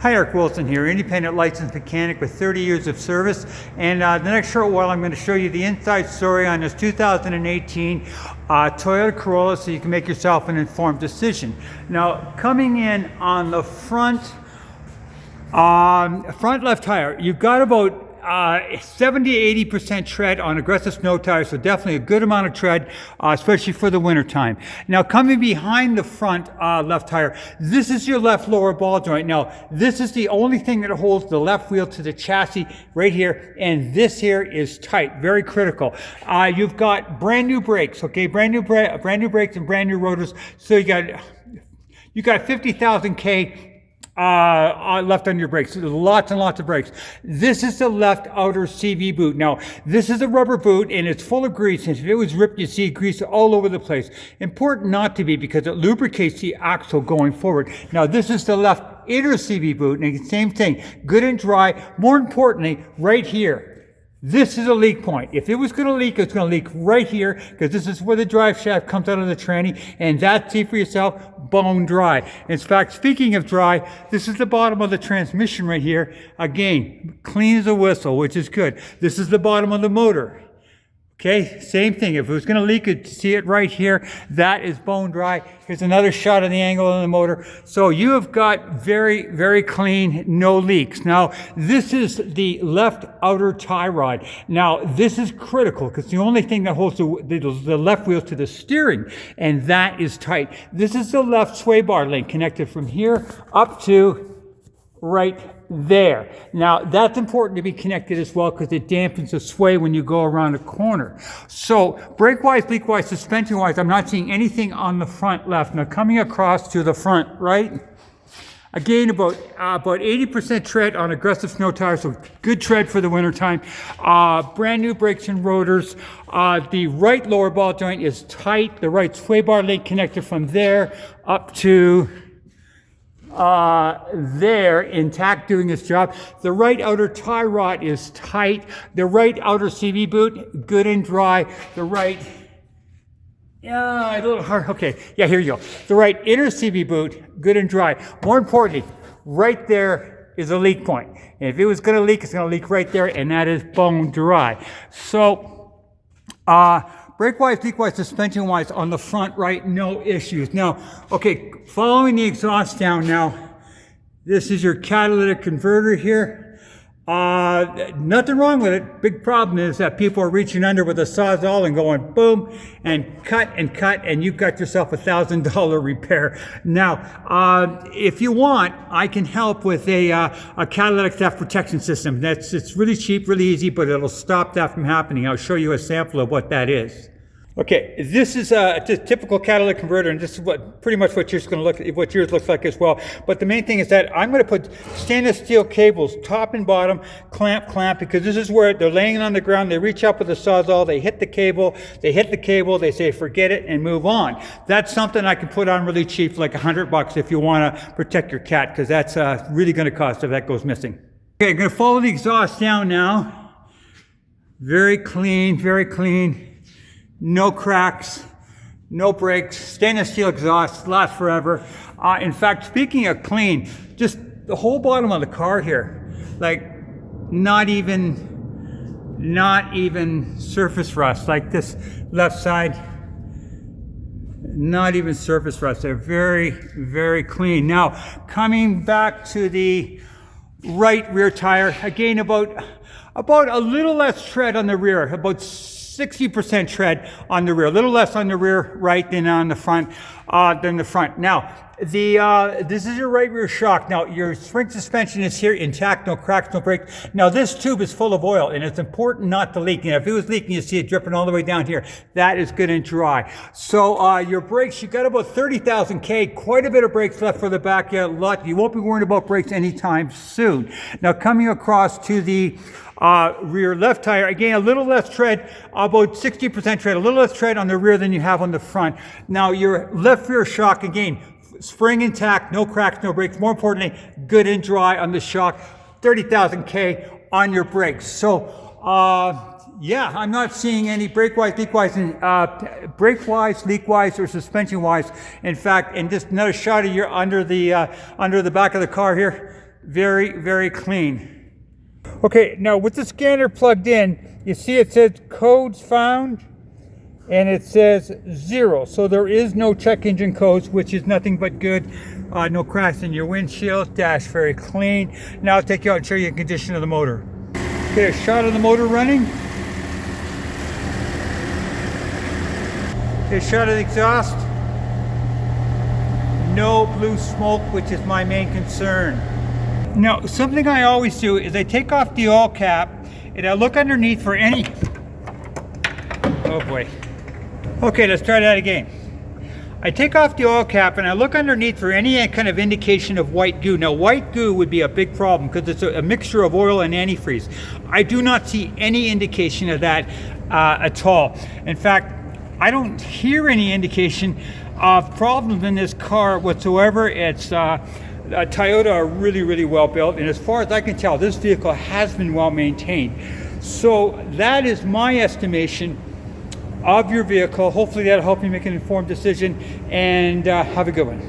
Hi, Eric Wilson here, independent licensed mechanic with 30 years of service. And the next short while I'm going to show you the inside story on this 2018 Toyota Corolla so you can make yourself an informed decision. Now, coming in on the front left tire, you've got about 70-80% tread on aggressive snow tires, so definitely a good amount of tread, especially for the winter time. Now, coming behind the front left tire, this is your left lower ball joint. Now, this is the only thing that holds the left wheel to the chassis right here, and this here is tight, very critical. You've got brand new brakes, okay, brand new brakes and brand new rotors. So you got 50,000 K left on your brakes. There's lots and lots of brakes. This is the left outer CV boot. Now, this is a rubber boot and it's full of grease. And if it was ripped, you see grease all over the place. Important not to be because it lubricates the axle going forward. Now, this is the left inner CV boot and same thing, good and dry. More importantly, right here. This is a leak point. If it was going to leak, it's going to leak right here because this is where the drive shaft comes out of the tranny, and that's, see for yourself, bone dry. In fact, speaking of dry, this is the bottom of the transmission right here. Again, clean as a whistle, which is good. This is the bottom of the motor. Okay, same thing. If it was going to leak, you'd see it right here. That is bone dry. Here's another shot of the angle of the motor. So you have got very, very clean, no leaks. Now, this is the left outer tie rod. Now, this is critical because the only thing that holds the left wheel to the steering, and that is tight. This is the left sway bar link connected from here up to right there. Now, that's important to be connected as well because it dampens the sway when you go around a corner. So, brake-wise, leak-wise, suspension-wise, I'm not seeing anything on the front left. Now, coming across to the front right, again, about 80% tread on aggressive snow tires, so good tread for the wintertime. Brand new brakes and rotors. The right lower ball joint is tight. The right sway bar link connected from there up to there, intact, doing its job. The right outer tie rod is tight. The right outer CV boot, good and dry. The right, a little hard, okay, yeah, here you go. The right inner CV boot, good and dry. More importantly, right there is a leak point. And if it was going to leak, it's going to leak right there, and that is bone dry. So, brake-wise, leak-wise, suspension-wise, on the front right, no issues. Now, okay, following the exhaust down now, this is your catalytic converter here. Nothing wrong with it. Big problem is that people are reaching under with a Sawzall and going boom, and cut, and you've got yourself $1,000 repair. Now, if you want, I can help with a catalytic theft protection system. It's really cheap, really easy, but it'll stop that from happening. I'll show you a sample of what that is. Okay, this is a typical catalytic converter, and this is pretty much what yours looks like as well. But the main thing is that I'm going to put stainless steel cables, top and bottom, clamp, because this is where they're laying on the ground. They reach up with a Sawzall, they hit the cable, they say forget it and move on. That's something I can put on really cheap, like $100 if you want to protect your cat, because that's really going to cost if that goes missing. Okay, I'm going to follow the exhaust down now. Very clean, very clean. No cracks, no breaks, stainless steel exhaust, lasts forever. In fact, speaking of clean, just the whole bottom of the car here, like not even surface rust, like this left side, not even surface rust. They're very, very clean. Now, coming back to the right rear tire, again, about a little less tread on the rear, about 60% tread on the rear, a little less on the rear right than on the front, Now, this is your right rear shock. Now, your spring suspension is here intact, no cracks, no breaks. Now, this tube is full of oil, and it's important not to leak. And if it was leaking, you see it dripping all the way down here. That is good and dry. So, your brakes, you've got about 30,000 K, quite a bit of brakes left for the back. You won't be worrying about brakes anytime soon. Now, coming across to the rear left tire, again, a little less tread, about 60% tread, a little less tread on the rear than you have on the front. Now, your left rear shock, again, spring intact, no cracks, no breaks. More importantly, good and dry on the shock, 30,000 K on your brakes. So, yeah, I'm not seeing any brake-wise, leak-wise, or suspension-wise. In fact, and just another shot of your under the back of the car here. very, very clean. Okay, now with the scanner plugged in, you see it says codes found, and it says 0. So there is no check engine codes, which is nothing but good. No cracks in your windshield, dash very clean. Now I'll take you out and show you the condition of the motor. Okay, a shot of the motor running. Okay, a shot of the exhaust. No blue smoke, which is my main concern. Now, something I always do is I take off the oil cap and I look underneath for any... Oh boy. Okay, let's try that again. I take off the oil cap and I look underneath for any kind of indication of white goo. Now, white goo would be a big problem because it's a mixture of oil and antifreeze. I do not see any indication of that at all. In fact, I don't hear any indication of problems in this car whatsoever. It's Toyota are really, really well built, and as far as I can tell, this vehicle has been well maintained. So that is my estimation of your vehicle. Hopefully that'll help you make an informed decision, and have a good one.